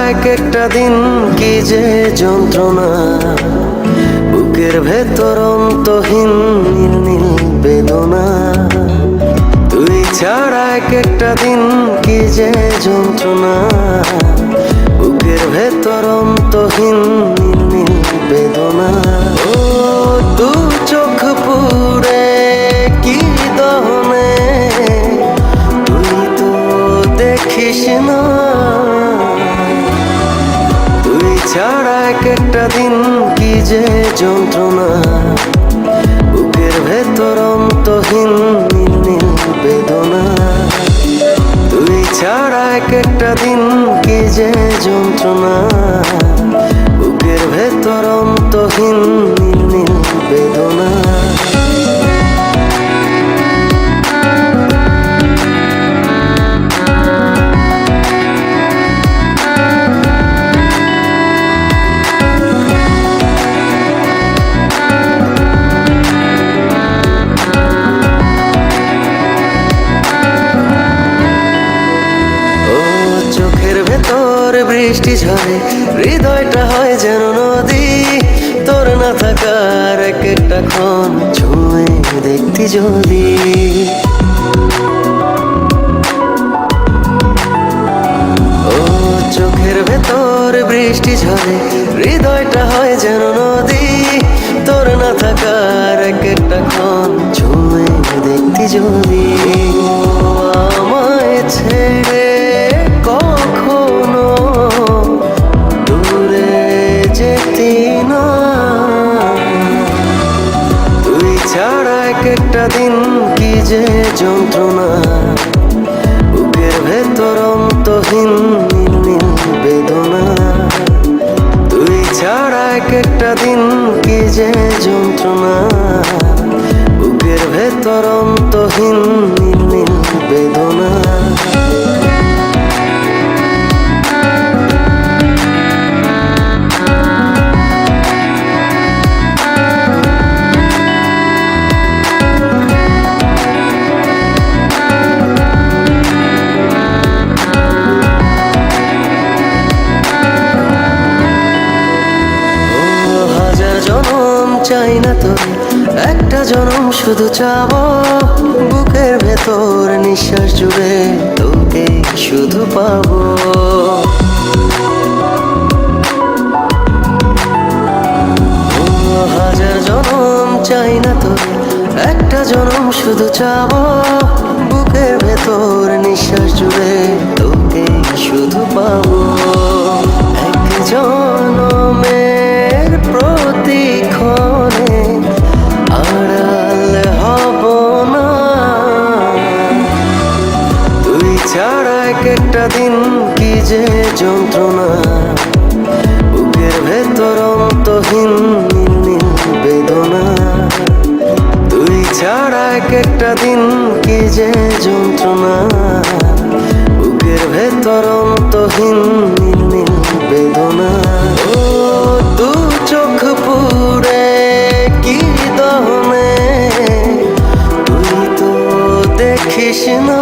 এক একটা দিন কি যে যন্ত্রণা, বুকের ভেতর অন্তহীন নীল নীল বেদনা। তুই ছাড়া এক একটা দিন কি যে যন্ত্রণা, বুকের ভেতর অন্তহীন নীল নীল বেদনা। ও দু চোখ পুড়ে কি দহনে, তুই তো দেখিস না। তুই ছাড়া এক একটা দিন কি যে যন্ত্রণা, বুকের ভেতর অন্তহীন নীল নীল বেদনা। তুই ছাড়া এক একটা দিন কি যে যন্ত্রণা, বুকের ভেতর অন্তহীন নীল নীল বেদনা। বৃষ্টি ঝরে হৃদয়টা হয় যেন নদী, তোর না থাকার এক একটা ক্ষণ ছুঁয়ে দেখতি যদি। ও চোখের ভেতর বৃষ্টি ঝরে হৃদয়টা হয় যেন নদী, তোর না থাকার এক একটা ক্ষণ ছুঁয়ে দেখতি যদি। আমায় ছেড়ে কখনো দূরে যেতি না, তুই ছাড়া এক একটা দিন কি যে যন্ত্রণা, বুকের ভেতর অন্তহীন নীল নীল বেদনা। তুই ছাড়া এক একটা দিন কি যে যন্ত্রণা, বুকের ভেতর অন্তহীন নীল নীল বেদনা। চাই না তো একটা জনম শুধু চাবো, বুকের ভেতর নিঃশ্বাস জুড়ে তোকে শুধু পাবো। হাজার জনম চাই না তো একটা জনম শুধু চাবো, বুকের ভেতর নিঃশ্বাস জুড়ে তোকে শুধু পাবো। এক জনমের প্রতিক্ষণে আড়াল হব না, তুই ছাড়া এক একটা দিন কি যে যন্ত্রণা, বুকের ভেতর অন্তহীন নীল নীল বেদনা। তুই ছাড়া এক একটা দিন কি যে যন্ত্রণা, বুকের ভেতর অন্তহীন নীল নীল বেদনা। ও দু চোখ পুড়ে কি দহনে, তুই তো দেখিস না।